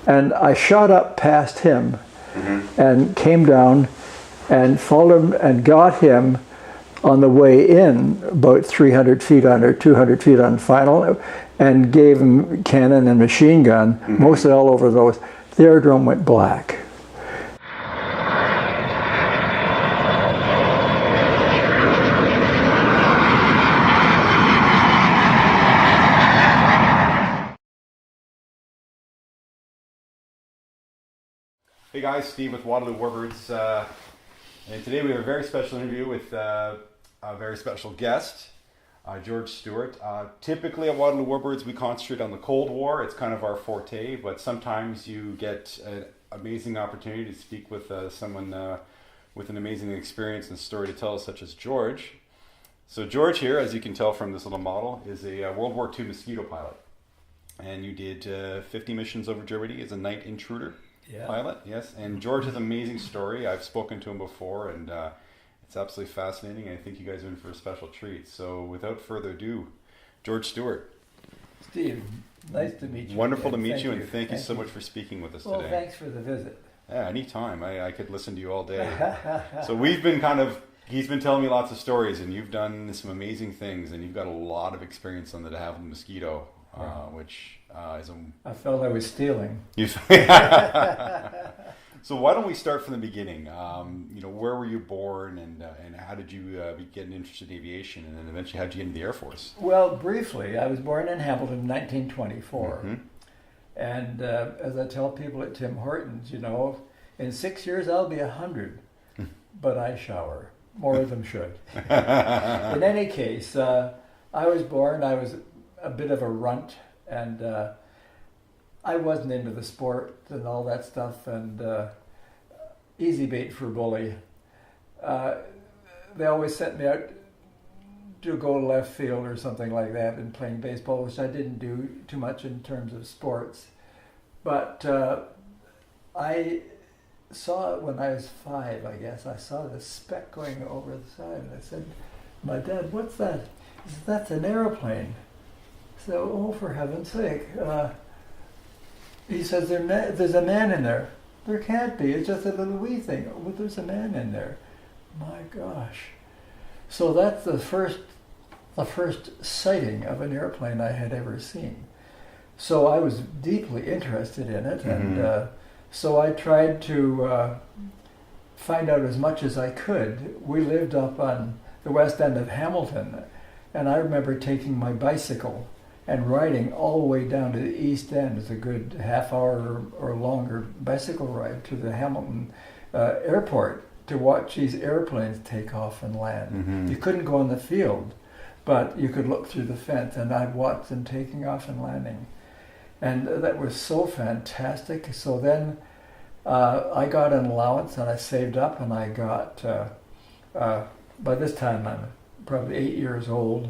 And I shot up past him and came down and followed him and got him on the way in, about 300 feet under, 200 feet on final, and gave him cannon and machine gun, mostly all over those. The aerodrome went black. Hey guys, Steve with WWII, and today we have a very special interview with a very special guest, George Stewart. Typically at WWII we concentrate on the Cold War. It's kind of our forte, but sometimes you get an amazing opportunity to speak with someone with an amazing experience and story to tell, such as George. So George here, as you can tell from this little model, is a World War II Mosquito pilot. And you did 50 missions over Germany as a night intruder. Yeah. Pilot, yes. And George has an amazing story. I've spoken to him before, and it's absolutely fascinating. I think you guys are in for a special treat. So without further ado, George Stewart. Steve, nice to meet you. Wonderful to meet you, and thank you so much for speaking with us today. Well, thanks for the visit. Yeah, anytime. I could listen to you all day. So we've been he's been telling me lots of stories, and you've done some amazing things, and you've got a lot of experience on the De Havilland Mosquito, which is I felt I was stealing. So why don't we start from the beginning? Where were you born, and how did you get interested in aviation, and then eventually how did you get into the Air Force? Well, briefly, I was born in Hamilton in 1924. And as I tell people at Tim Hortons, in 6 years I'll be 100, but I shower. More of them should. In any case, I was born, I was a bit of a runt, and I wasn't into the sport and all that stuff, and easy bait for a bully. They always sent me out to go to left field or something like that in playing baseball, which I didn't do too much in terms of sports. But I saw it when I was 5, I guess. I saw this speck going over the side, and I said, "My dad, what's that?" He said, "That's an airplane." So, oh, for heaven's sake. He says, "There's a man in there." "There can't be. It's just a little wee thing." "Oh, there's a man in there." My gosh. So that's the first sighting of an airplane I had ever seen. So I was deeply interested in it, and so I tried to find out as much as I could. We lived up on the west end of Hamilton, and I remember taking my bicycle and riding all the way down to the east end. It's a good half-hour or longer bicycle ride to the Hamilton airport to watch these airplanes take off and land. You couldn't go in the field, but you could look through the fence, and I'd watch them taking off and landing. And that was so fantastic. So then I got an allowance, and I saved up, and I got, by this time I'm probably 8 years old,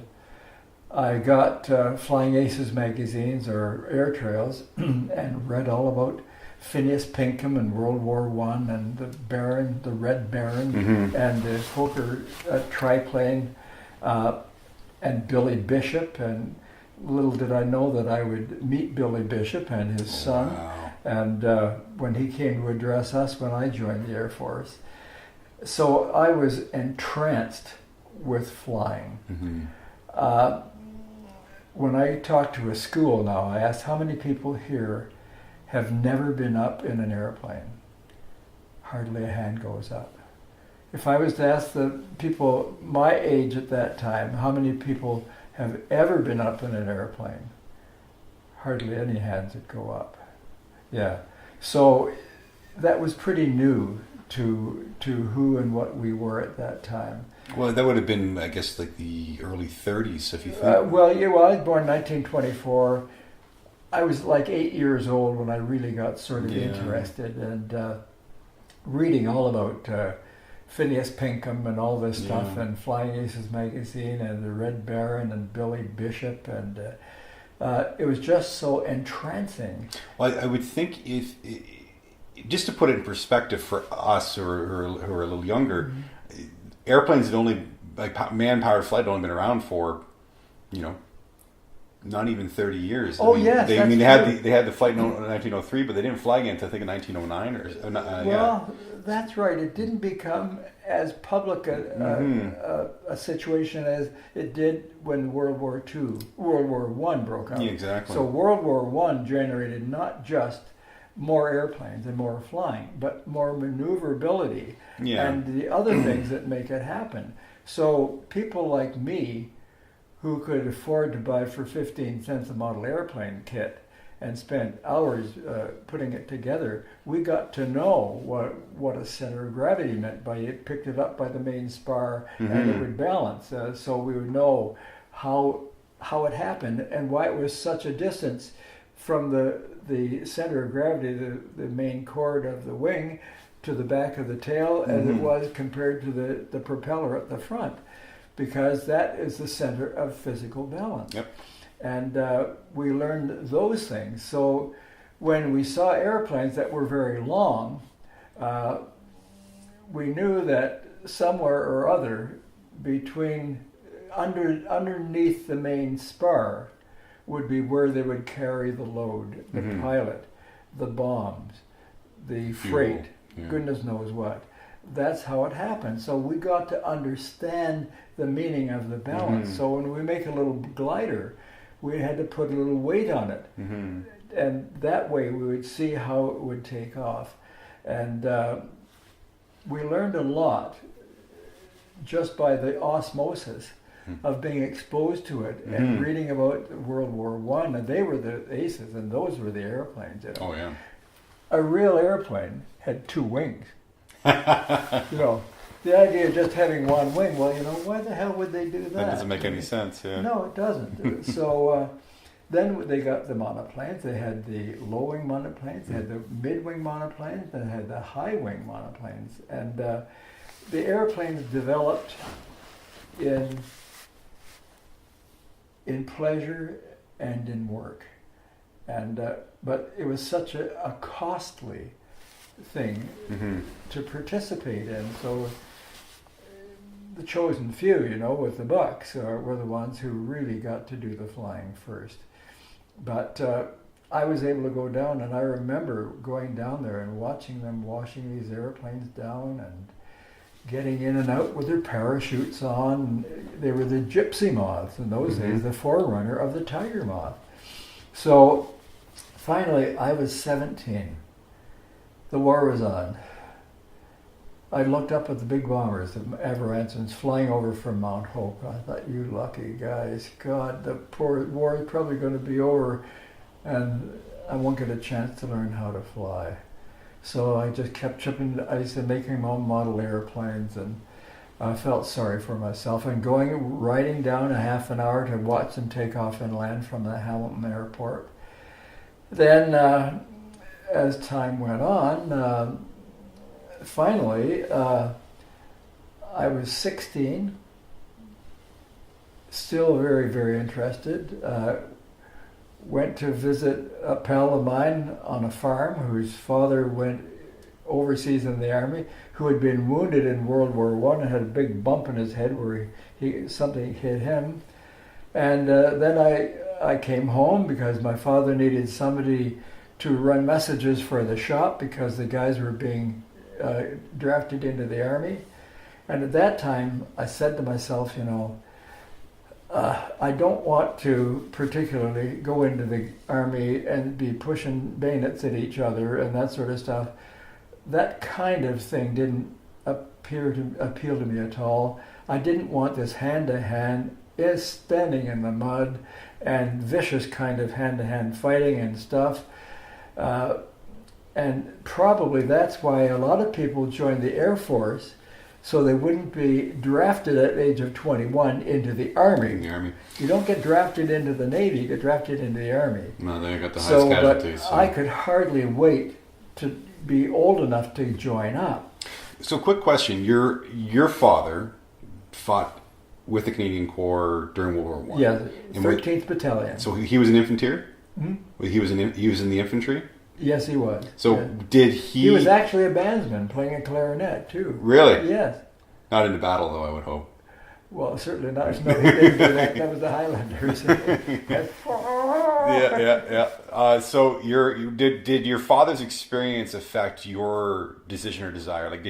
I got Flying Aces magazines or Air Trails and read all about Phineas Pinkham and World War I and the Baron, the Red Baron, and the Fokker triplane, and Billy Bishop. And little did I know that I would meet Billy Bishop and his son. Wow. And when he came to address us when I joined the Air Force. So I was entranced with flying. When I talk to a school now, I ask how many people here have never been up in an airplane. Hardly a hand goes up. If I was to ask the people my age at that time, how many people have ever been up in an airplane, hardly any hands would go up. Yeah, so that was pretty new to who and what we were at that time. Well, that would have been, I guess, like the early 30s, if you think. I was born in 1924. I was like 8 years old when I really got sort of interested, and reading all about Phineas Pinkham and all this stuff, and Flying Aces magazine, and the Red Baron, and Billy Bishop, and it was just so entrancing. Well, I would think if just to put it in perspective for us who are a little younger, airplanes had only, like man-powered flight, had only been around for, not even 30 years. Oh, yes, they that's they had the flight in 1903, but they didn't fly again until I think in 1909 or well, that's right. It didn't become as public a situation as it did when World War I broke out. Yeah, exactly. So World War I generated not just more airplanes and more flying, but more maneuverability and the other things that make it happen. So people like me, who could afford to buy for 15 cents a model airplane kit and spent hours putting it together, we got to know what a center of gravity meant by it. Picked it up by the main spar and it would balance. So we would know how it happened and why it was such a distance from the center of gravity, the main chord of the wing, to the back of the tail as it was compared to the propeller at the front, because that is the center of physical balance. Yep. And we learned those things. So when we saw airplanes that were very long, we knew that somewhere or other between underneath the main spar would be where they would carry the load, the pilot, the bombs, the freight, goodness knows what. That's how it happened. So we got to understand the meaning of the balance. So when we make a little glider, we had to put a little weight on it. And that way we would see how it would take off. And we learned a lot just by the osmosis of being exposed to it and reading about World War I. And they were the aces, and those were the airplanes. You know? Oh, yeah. A real airplane had two wings. The idea of just having one wing, well, why the hell would they do that? That doesn't make any sense, yeah. No, it doesn't. So then they got the monoplanes. They had the low-wing monoplanes, they had the mid-wing monoplanes, they had the high-wing monoplanes. And the airplanes developed in pleasure and in work. And but it was such a costly thing to participate in. So the chosen few, with the bucks, were the ones who really got to do the flying first. But I was able to go down, and I remember going down there and watching them washing these airplanes down and getting in and out with their parachutes on. They were the gypsy moths in those days, the forerunner of the tiger moth. So finally, I was 17. The war was on. I looked up at the big bombers, the Avaransons, flying over from Mount Hope. I thought, you lucky guys. God, the poor war is probably going to be over, and I won't get a chance to learn how to fly. So I just kept chipping the ice and making my own model airplanes, and I felt sorry for myself. And riding down a half an hour to watch them take off and land from the Hamilton airport. Then, as time went on, finally, I was 16, still very, very interested. Went to visit a pal of mine on a farm whose father went overseas in the army, who had been wounded in World War I and had a big bump in his head where something hit him. And then I came home because my father needed somebody to run messages for the shop because the guys were being drafted into the army. And at that time, I said to myself, I don't want to particularly go into the army and be pushing bayonets at each other and that sort of stuff. That kind of thing didn't appeal to me at all. I didn't want this hand-to-hand, standing in the mud, and vicious kind of hand-to-hand fighting and stuff. And probably that's why a lot of people joined the Air Force, so they wouldn't be drafted at the age of 21 into the Army. In the Army. You don't get drafted into the Navy, you get drafted into the Army. No, they got the highest casualties. But I could hardly wait to be old enough to join up. So quick question, your father fought with the Canadian Corps during World War I? Yeah, 13th Battalion. So he was an infantry? Mm-hmm. He was in the infantry? Yes, he was. So yeah. Did he... He was actually a bandsman playing a clarinet, too. Really? Yes. Not into battle, though, I would hope. Well, certainly not. No, he didn't do that. That was the Highlanders. So did your father's experience affect your decision or desire? Like,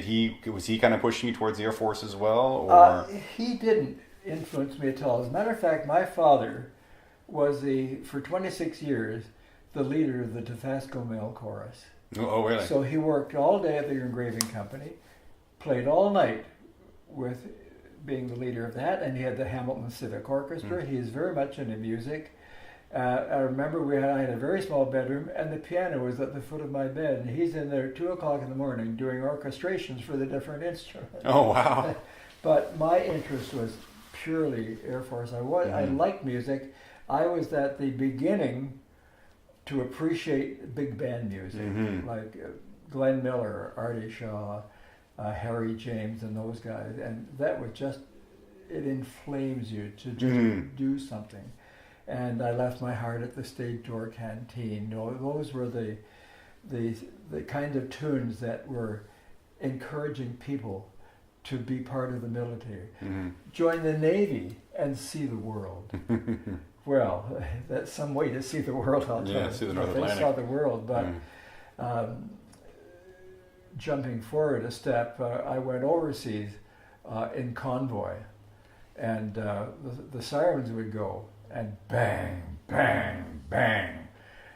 was he kind of pushing you towards the Air Force as well? Or he didn't influence me at all. As a matter of fact, my father was for 26 years the leader of the Tafasco Mail Chorus. Oh, really? So he worked all day at the engraving company, played all night with being the leader of that, and he had the Hamilton Civic Orchestra. He is very much into music. I remember I had a very small bedroom, and the piano was at the foot of my bed, and he's in there at 2 o'clock in the morning doing orchestrations for the different instruments. Oh, wow. But my interest was purely Air Force. I liked music. I was at the beginning to appreciate big band music, like Glenn Miller, Artie Shaw, Harry James, and those guys. And that was just, it inflames you to just do something. And I left my heart at the stage door canteen. Those were the kind of tunes that were encouraging people to be part of the military. Join the Navy and see the world. Well, that's some way to see the world, I'll tell you. See the North Atlantic. They saw the world, but jumping forward a step, I went overseas in Convoy, and the sirens would go, and bang, bang, bang.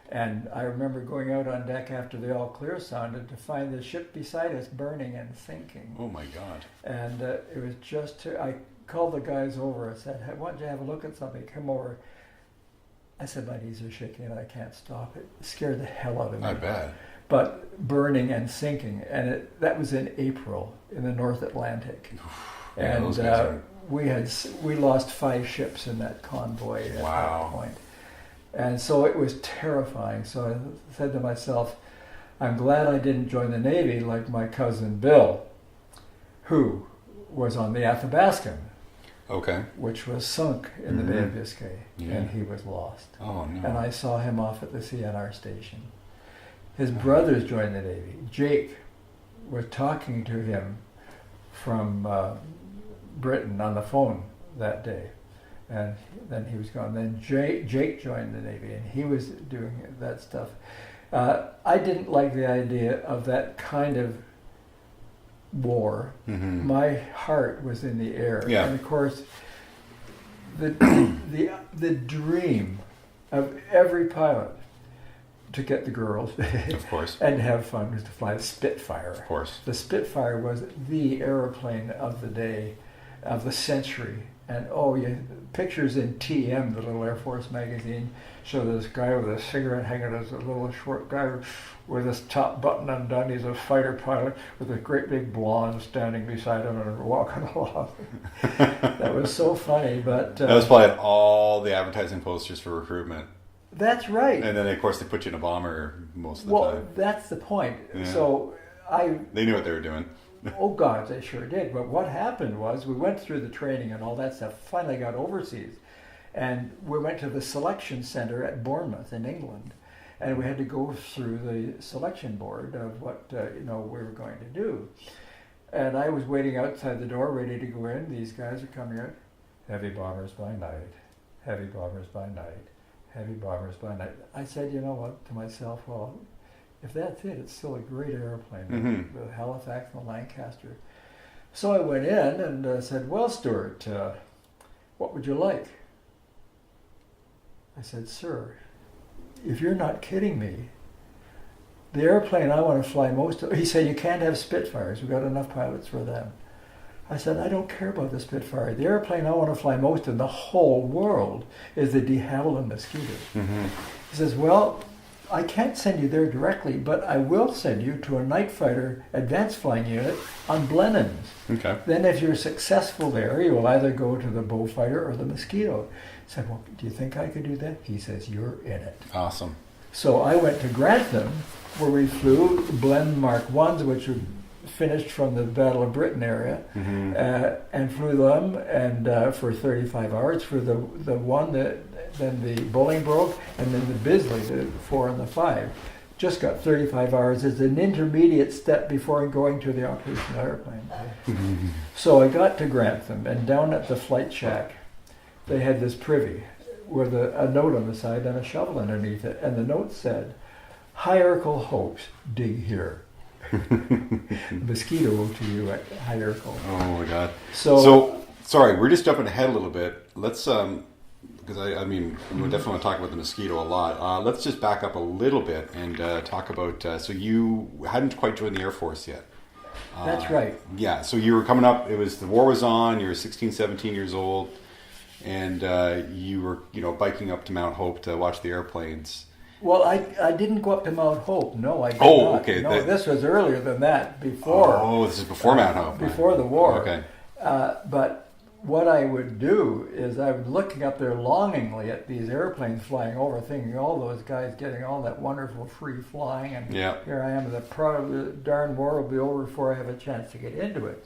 And I remember going out on deck after the all clear sounded to find the ship beside us burning and sinking. Oh my God. And it was just, I called the guys over and said, "Hey, why don't you have a look at something? Come over." I said, "My knees are shaking and I can't stop it." It scared the hell out of me. I bet. But burning and sinking, and that was in April in the North Atlantic. Yeah, and we lost 5 ships in that convoy at that point. And so it was terrifying. So I said to myself, I'm glad I didn't join the Navy like my cousin Bill, who was on the Athabascan, which was sunk in the Bay of Biscay, and he was lost. Oh, no. And I saw him off at the CNR station. His brothers joined the Navy. Jake was talking to him from Britain on the phone that day. And then he was gone. Then Jake joined the Navy, and he was doing that stuff. I didn't like the idea of that kind of war. My heart was in the air. Yeah. And of course, the dream of every pilot to get the girls, of course, and have fun was to fly the Spitfire. Of course. The Spitfire was the airplane of the day, of the century. And pictures in TM, the little Air Force magazine, show this guy with a cigarette hanging as a little short guy with his top button undone. He's a fighter pilot with a great big blonde standing beside him and walking along. That was so funny, but... that was probably all the advertising posters for recruitment. That's right. And then, of course, they put you in a bomber most of the time. Well, that's the point. Yeah. So They knew what they were doing. Oh, God, they sure did. But what happened was we went through the training and all that stuff, finally got overseas. And we went to the selection center at Bournemouth in England. And we had to go through the selection board of what we were going to do. And I was waiting outside the door, ready to go in. These guys are coming out. Heavy bombers by night. Heavy bombers by night. Heavy bombers by night. I said, you know what, to myself, well, if that's it, it's still a great airplane, the Halifax and the Lancaster. So I went in and said, "Well, Stewart, what would you like?" I said, "Sir, if you're not kidding me, the airplane I want to fly most of..." He said, "You can't have Spitfires. We've got enough pilots for them." I said, "I don't care about the Spitfire. The airplane I want to fly most in the whole world is the de Havilland Mosquito." He says, "Well, I can't send you there directly, but I will send you to a night fighter advanced flying unit on Blennan's. Okay. Then if you're successful there, you will either go to the Beaufighter or the Mosquito." I said, "Well, do you think I could do that?" He says, "You're in it." Awesome. So I went to Grantham, where we flew Blenheim Mark 1s, which were finished from the Battle of Britain area, and flew them and for 35 hours for the one that then the Bolingbroke and then the Bisley, the 4 and the 5. just got 35 hours as an intermediate step before going to the operational airplane. So I got to Grantham, and down at the flight shack, they had this privy with a note on the side and a shovel underneath it, and the note said, "Hierarchal hopes, dig here." Mosquito to you at hierarchal. Oh my God. So sorry, we're just jumping ahead a little bit. Let's because I mean, we definitely want to talk about the mosquito a lot. Let's just back up a little bit and talk about. So you hadn't quite joined the Air Force yet. That's right. Yeah. So you were coming up. The war was on. You were 16, 17 years old, and you were biking up to Mount Hope to watch the airplanes. Well, I didn't go up to Mount Hope. No, I did Oh, not. okay. No, this was earlier than that. Before. Oh, this is before Mount Hope. Before the war. Okay. But what I would do is I was looking up there longingly at these airplanes flying over, thinking all those guys getting all that wonderful free flying, and here I am, the darn war will be over before I have a chance to get into it.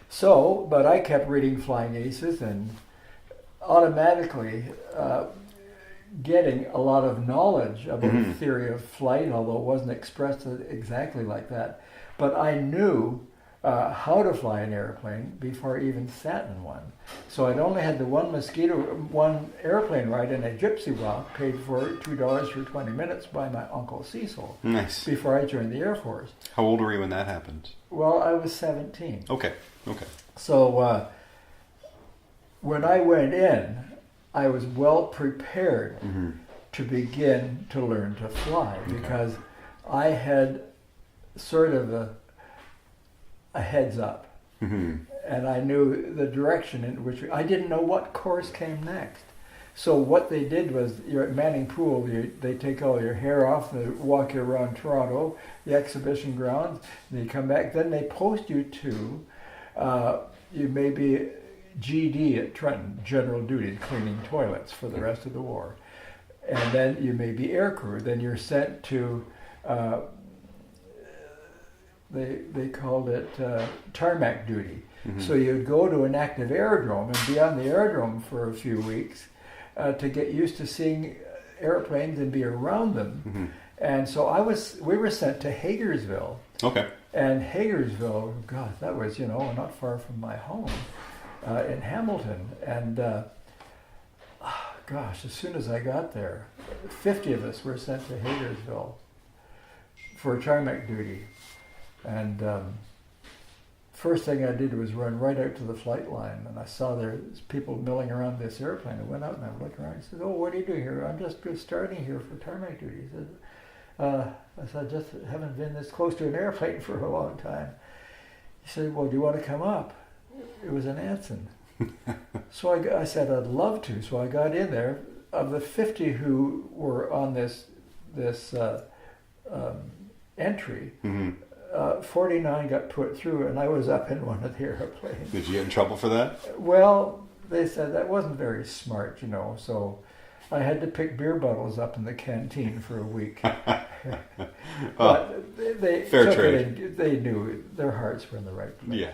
So, but I kept reading Flying Aces and automatically getting a lot of knowledge about the theory of flight, although it wasn't expressed exactly like that. But I knew how to fly an airplane before I even sat in one. So I'd only had the one airplane ride in a gypsy walk, paid for $2 for 20 minutes by my Uncle Cecil. Nice. Before I joined the Air Force. How old were you when that happened? Well, I was 17. Okay. So when I went in, I was well prepared to begin to learn to fly because I had sort of a heads up. And I knew the direction in which I didn't know what course came next. So what they did was, you're at Manning Pool, they take all your hair off, they walk you around Toronto, the exhibition grounds, and you come back, then they post you to, you may be GD at Trenton, general duty, cleaning toilets for the rest of the war. And then you may be aircrew, then you're sent to, they called it tarmac duty. So you'd go to an active aerodrome and be on the aerodrome for a few weeks to get used to seeing airplanes and be around them. And so we were sent to Hagersville. Okay. And Hagersville, God, that was, not far from my home in Hamilton. And gosh, as soon as I got there, 50 of us were sent to Hagersville for tarmac duty. And first thing I did was run right out to the flight line, and I saw there's people milling around this airplane. I went out and I looked around. He said, "Oh, what do you do here?" "I'm just starting here for tarmac duty." He said, I said, "I just haven't been this close to an airplane for a long time." He said, "Well, do you want to come up?" It was in Anson. So I said, "I'd love to." So I got in there. Of the 50 who were on this entry, 49 got put through, and I was up in one of the airplanes. Did you get in trouble for that? Well, they said that wasn't very smart, so I had to pick beer bottles up in the canteen for a week. But they fair took trade. it, and they knew their hearts were in the right place. Yeah.